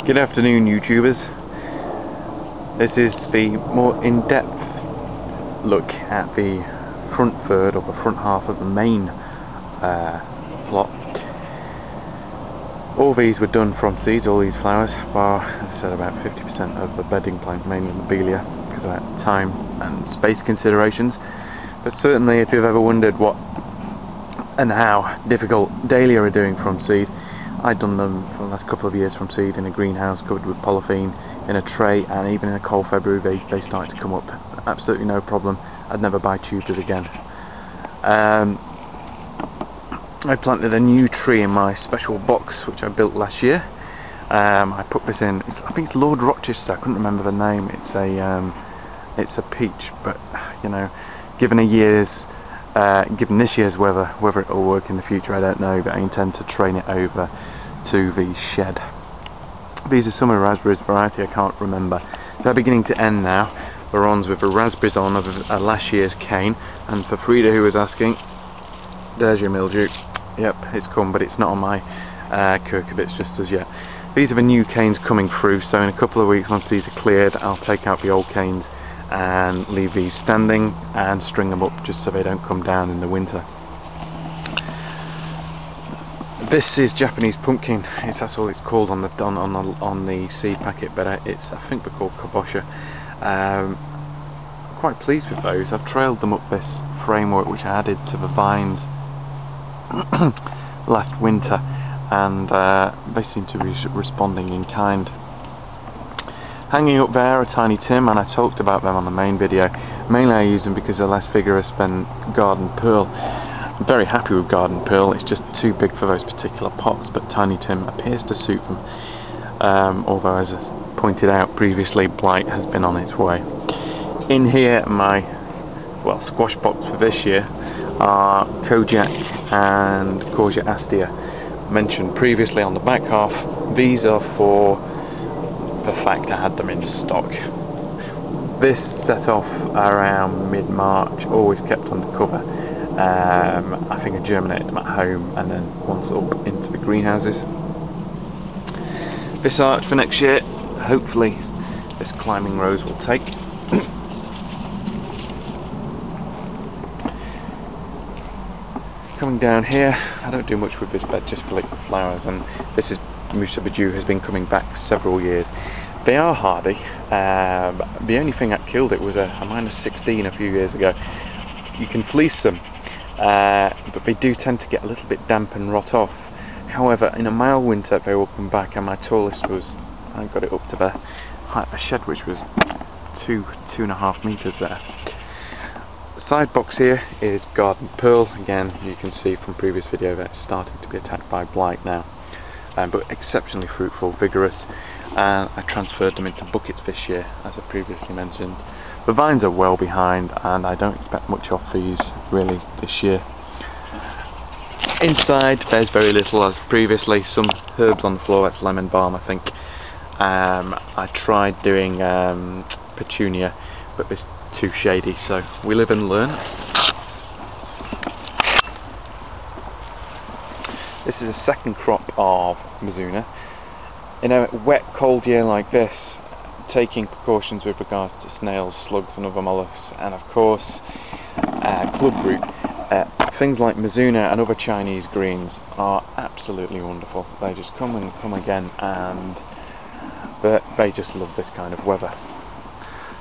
Good afternoon, YouTubers. This is the more in-depth look at the front third, or the front half of the main plot. All these were done from seeds, all these flowers, bar, as I said, about 50% of the bedding plant, mainly lobelia, because of time and space considerations. But certainly, if you've ever wondered what and how difficult dahlia are doing from seed, I've done them for the last couple of years from seed in a greenhouse covered with polythene, in a tray, and even in a cold February they started to come up. Absolutely no problem. I'd never buy tubers again. I planted a new tree in my special box which I built last year. I put this in, I think it's Lord Rochester, I couldn't remember the name. It's a peach, but you know, given this year's weather, whether it will work in the future I don't know, but I intend to train it over to the shed. These are some of the raspberries variety, I can't remember. They're beginning to end now. We're on with the raspberries on of last year's cane, and for Frida who was asking, there's your mildew. Yep, it's come, but it's not on my cucurbits just as yet. These are the new canes coming through, so in a couple of weeks, once these are cleared, I'll take out the old canes and leave these standing and string them up just so they don't come down in the winter. This is Japanese pumpkin. That's all it's called on the seed packet, but I think they're called kabocha. I'm quite pleased with those. I've trailed them up this framework which I added to the vines last winter, and they seem to be responding in kind. Hanging up there are tiny Tim, and I talked about them on the main video. Mainly I use them because they're less vigorous than garden pearl. I'm very happy with garden pearl, it's just too big for those particular pots, but tiny Tim appears to suit them. Although, as I pointed out previously, blight has been on its way. In here, my squash box for this year are Kojak and Courgette Astia. Mentioned previously on the back half, these are for the fact I had them in stock. This set off around mid-March, always kept under cover. I think I germinated them at home and then once up into the greenhouses. This art for next year, hopefully this climbing rose will take. Coming down here, I don't do much with this bed, just for liquid flowers, and this is Musa Bajou, has been coming back several years. They are hardy. The only thing that killed it was a -16 a few years ago. You can fleece them, but they do tend to get a little bit damp and rot off. However, in a mild winter they will come back, and my tallest was, I got it up to the height of the shed, which was 2.5 meters there. The side box here is garden pearl. Again, you can see from previous video that it's starting to be attacked by blight now, but exceptionally fruitful, vigorous, and I transferred them into buckets this year, as I previously mentioned. The vines are well behind, and I don't expect much off these really this year. Inside there's very little, as previously. Some herbs on the floor, that's lemon balm I think. I tried doing petunia, but it's too shady, so we live and learn. This is a second crop of Mizuna. In a wet, cold year like this, taking precautions with regards to snails, slugs and other mollusks, and of course clubroot, things like Mizuna and other Chinese greens are absolutely wonderful. They just come and come again, and they just love this kind of weather.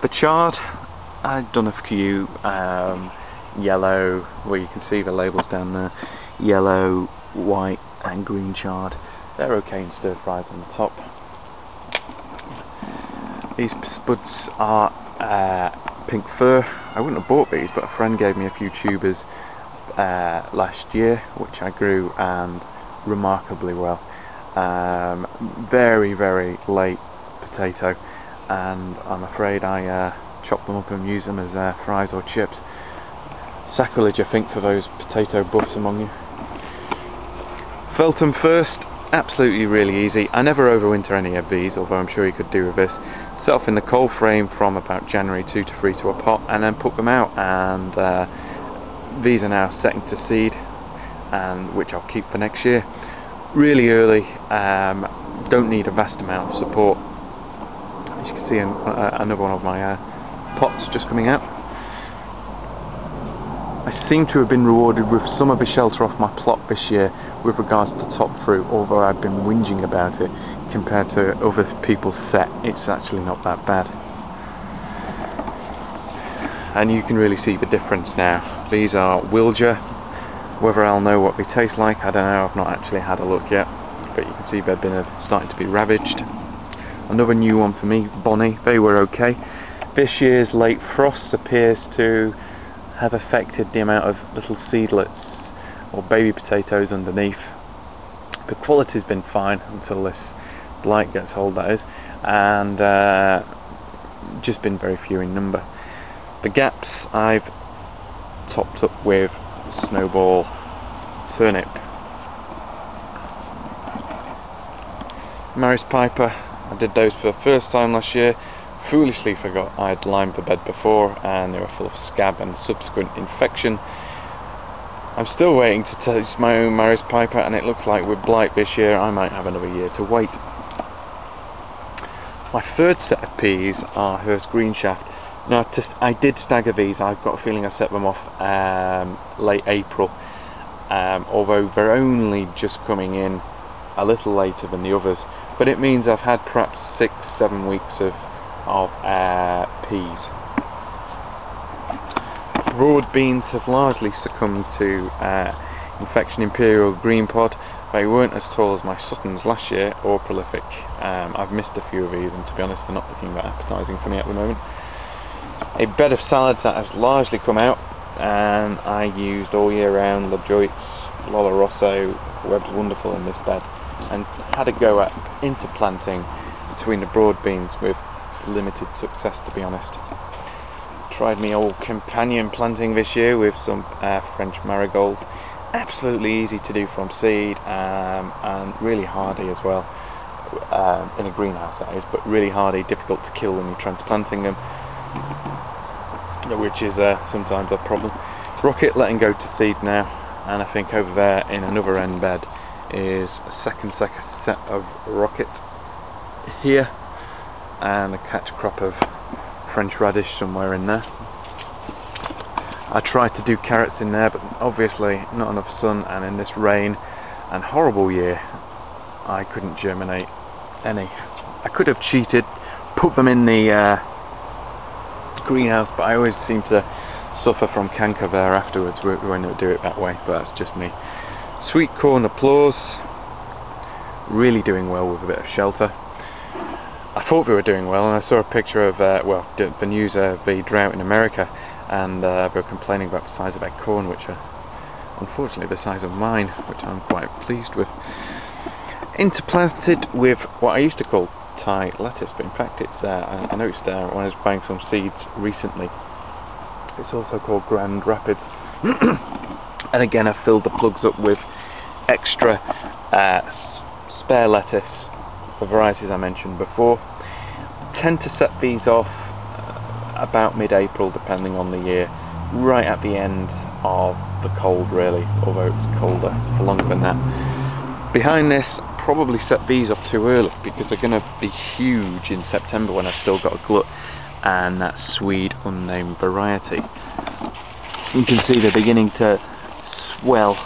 The chard, I've done a few yellow, where you can see the labels down there, yellow, white and green chard. They're okay in stir fries on the top. These spuds are pink fir. I wouldn't have bought these, but a friend gave me a few tubers last year, which I grew and remarkably well. Very, very late potato, and I'm afraid I chop them up and use them as fries or chips. Sacrilege, I think, for those potato buffs among you. Feltham first, absolutely really easy. I never overwinter any of these, although I'm sure you could do with this. Set off in the cold frame from about January 2 to 3 to a pot, and then put them out, and these are now setting to seed, and which I'll keep for next year. Really early, don't need a vast amount of support. As you can see, another one of my pots just coming out. I seem to have been rewarded with some of the shelter off my plot this year with regards to top fruit, although I've been whinging about it. Compared to other people's set, it's actually not that bad. And you can really see the difference now. These are Wilger. Whether I'll know what they taste like, I don't know. I've not actually had a look yet, but you can see they've been starting to be ravaged. Another new one for me, Bonnie. They were okay. This year's late frost appears to have affected the amount of little seedlets or baby potatoes underneath. The quality's been fine until this blight gets hold, that is, and just been very few in number. The gaps I've topped up with snowball turnip. Maris Piper, I did those for the first time last year. Foolishly forgot I'd limed the bed before and they were full of scab and subsequent infection. I'm still waiting to taste my own Maris Piper, and it looks like with blight this year I might have another year to wait. My third set of peas are Hurst Green Shaft. Now I did stagger these. I've got a feeling I set them off late April, although they're only just coming in a little later than the others, but it means I've had perhaps 6-7 weeks of peas. Broad beans have largely succumbed to infection. Imperial green pod, they weren't as tall as my Suttons last year or prolific. I've missed a few of these, and to be honest they're not looking that appetising for me at the moment. A bed of salads that has largely come out, and I used all year round Lovejoy's, Lola Rosso, Webb's Wonderful in this bed, and had a go at interplanting between the broad beans with limited success, to be honest. Tried me old companion planting this year with some French marigolds. Absolutely easy to do from seed, and really hardy as well, in a greenhouse that is, but really hardy, difficult to kill when you're transplanting them, which is sometimes a problem. Rocket letting go to seed now, and I think over there in another end bed is a second set of rocket here, and a catch crop of French radish somewhere in there. I tried to do carrots in there, but obviously not enough sun, and in this rain and horrible year I couldn't germinate any. I could have cheated, put them in the greenhouse, but I always seem to suffer from canker there afterwards when I do it that way, but that's just me. Sweet corn applause, really doing well with a bit of shelter. I thought they were doing well, and I saw a picture of the news of the drought in America, and they were complaining about the size of their corn, which are unfortunately the size of mine, which I'm quite pleased with. Interplanted with what I used to call Thai lettuce, but in fact it's I noticed when I was buying some seeds recently, it's also called Grand Rapids. And again, I filled the plugs up with extra spare lettuce, the varieties I mentioned before. Tend to set these off about mid-April, depending on the year, right at the end of the cold really, although it's colder for longer than that. Behind this, probably set these off too early because they're going to be huge in September when I've still got a glut, and that Swede unnamed variety. You can see they're beginning to swell.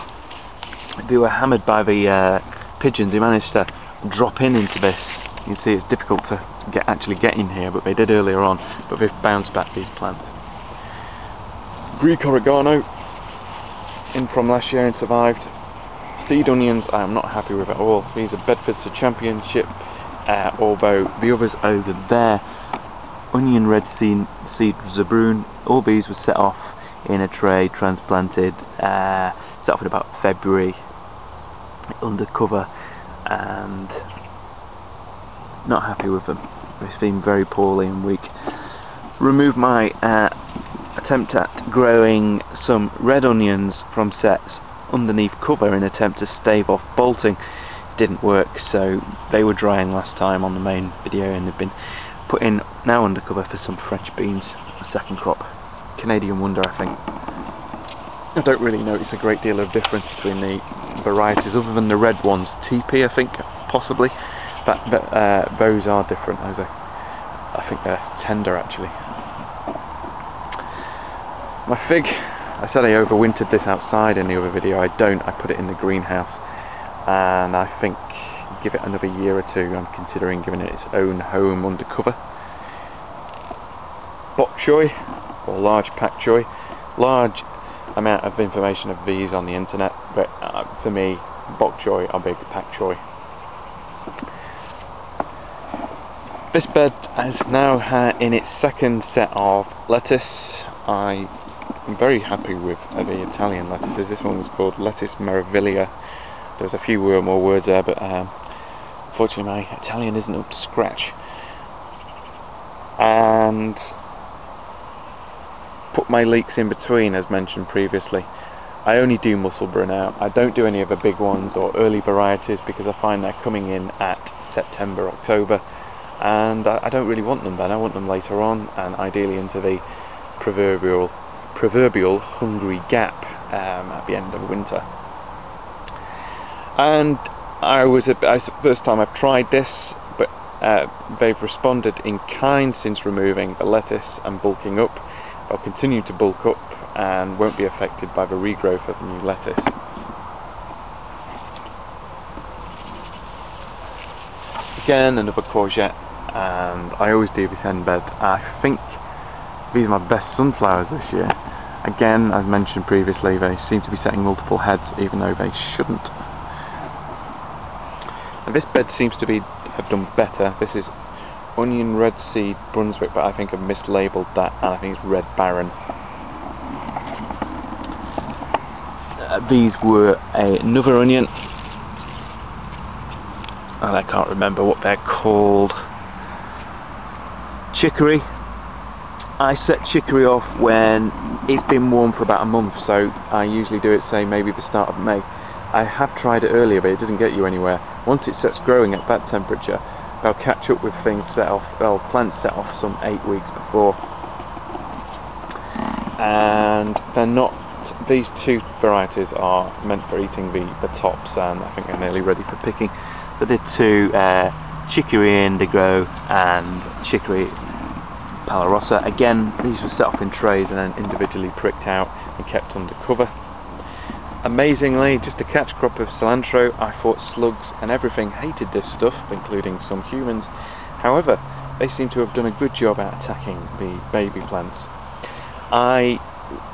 They were hammered by the pigeons. They managed to drop into this. You can see it's difficult to actually get in here, but they did earlier on, but they've bounced back, these plants. Greek oregano in from last year and survived. Seed onions I am not happy with at all. These are Bedfordshire Championship, although the others over there, onion red seed zabroon, all these were set off in a tray, transplanted, set off in about February, under cover, and not happy with them. They seem very poorly and weak. Removed my attempt at growing some red onions from sets underneath cover in attempt to stave off bolting. Didn't work, so they were drying last time on the main video, and they've been put in now under cover for some French beans, a second crop. Canadian Wonder, I think. I don't really notice a great deal of difference between the varieties other than the red ones. TP, I think, possibly. bows are different. I think they're tender actually. My fig, I said I overwintered this outside in the other video. I don't. I put it in the greenhouse, and I think give it another year or two. I'm considering giving it its own home under cover. Bok choy, or large pak choy. Large amount of information of these on the internet, but for me, bok choy are big pak choy. This bed is now in its second set of lettuce. I'm very happy with the Italian lettuces. This one was called lettuce meraviglia. There's a few more words there, but unfortunately my Italian isn't up to scratch. And put my leeks in between, as mentioned previously. I only do Musselburgh now. I don't do any of the big ones or early varieties because I find they're coming in at September, October, and I don't really want them then. I want them later on, and ideally into the proverbial hungry gap at the end of winter. And it's the first time I've tried this, but they've responded in kind since removing the lettuce and bulking up. They'll continue to bulk up and won't be affected by the regrowth of the new lettuce. Again, another courgette, and I always do this end bed. I think these are my best sunflowers this year. Again, as mentioned previously, they seem to be setting multiple heads even though they shouldn't. Now, this bed seems to have done better. This is Onion Red Seed Brunswick, but I think I've mislabelled that, and I think it's Red Baron. These were another onion, and I can't remember what they're called. Chicory. I set chicory off when it's been warm for about a month, so I usually do it, say, maybe the start of May. I have tried it earlier, but it doesn't get you anywhere. Once it starts growing at that temperature, they'll catch up with things plants set off some 8 weeks before. And they're not, these two varieties are meant for eating the tops, and I think they're nearly ready for picking. So I did two Chicory Indigo and Chicory Palarosa. Again, these were set off in trays and then individually pricked out and kept under cover. Amazingly, just a catch crop of cilantro. I thought slugs and everything hated this stuff, including some humans. However, they seem to have done a good job at attacking the baby plants. I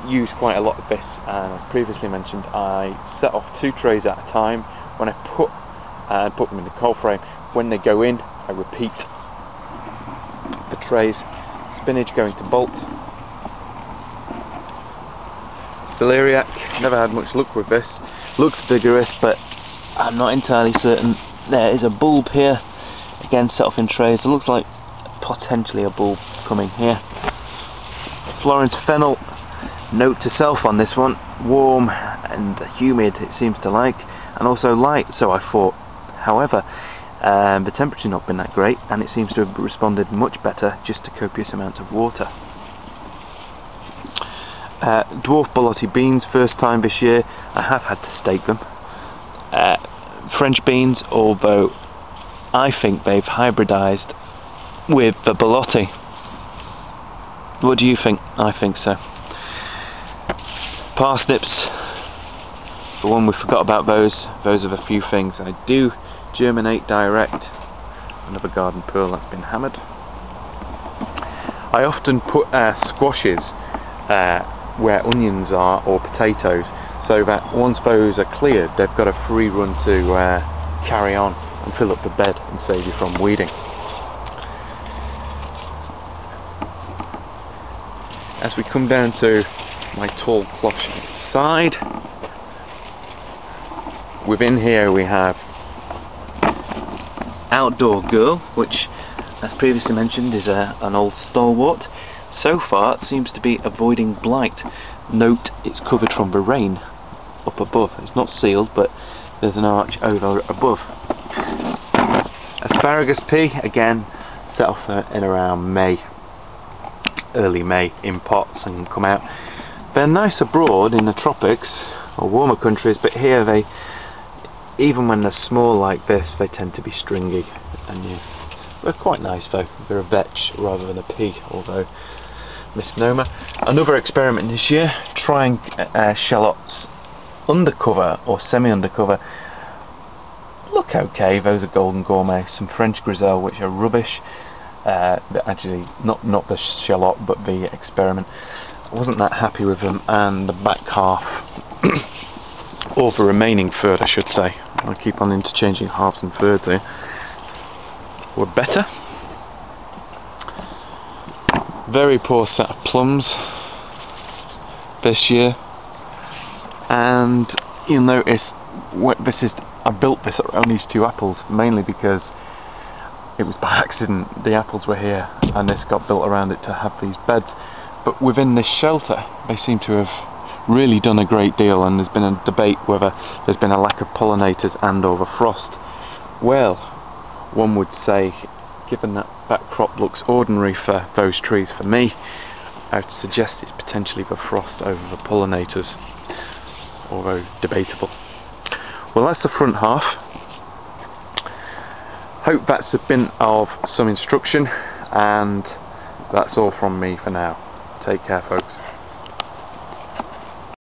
use quite a lot of this, and as previously mentioned, I set off 2 trays at a time. When I put them in the cold frame, when they go in, I repeat the trays. Spinach going to bolt. Celeriac, never had much luck with this. Looks vigorous, but I'm not entirely certain. There is a bulb here, again set off in trays. It looks like potentially a bulb coming here. Florence Fennel, note to self on this one, warm and humid it seems to like, and also light, so I thought. However, the temperature not been that great, and it seems to have responded much better just to copious amounts of water. Dwarf Borlotti beans, first time this year. I have had to stake them. French beans, although I think they've hybridised with the Borlotti. What do you think? I think so. Parsnips, the one we forgot about those are the few things. I do germinate direct. Another garden pearl that's been hammered. I often put squashes where onions are, or potatoes, so that once those are cleared they've got a free run to carry on and fill up the bed and save you from weeding. As we come down to my tall cloche side, within here we have Outdoor Girl, which as previously mentioned is an old stalwart. So far it seems to be avoiding blight. Note it's covered from the rain up above. It's not sealed, but there's an arch over above. Asparagus pea, again set off in around May, early May, in pots and come out. They're nice abroad in the tropics or warmer countries, but here they, even when they're small like this, they tend to be stringy. and new. They're quite nice though. They're a vetch rather than a pea, although misnomer. Another experiment this year, trying shallots undercover or semi-undercover. Look okay, those are golden gourmet. Some French griselle which are rubbish. Actually, not the shallot but the experiment. I wasn't that happy with them, and the back half, or the remaining third I should say, I keep on interchanging halves and thirds here, were better. Very poor set of plums this year, and you'll notice I built this on these two apples mainly because it was by accident. The apples were here and this got built around it to have these beds, but within this shelter they seem to have really done a great deal, and there's been a debate whether there's been a lack of pollinators and or the frost. Well, one would say, given that that crop looks ordinary for those trees, for me, I would suggest it's potentially the frost over the pollinators, although debatable. Well, that's the front half. Hope that's been of some instruction, and that's all from me for now. Take care, folks.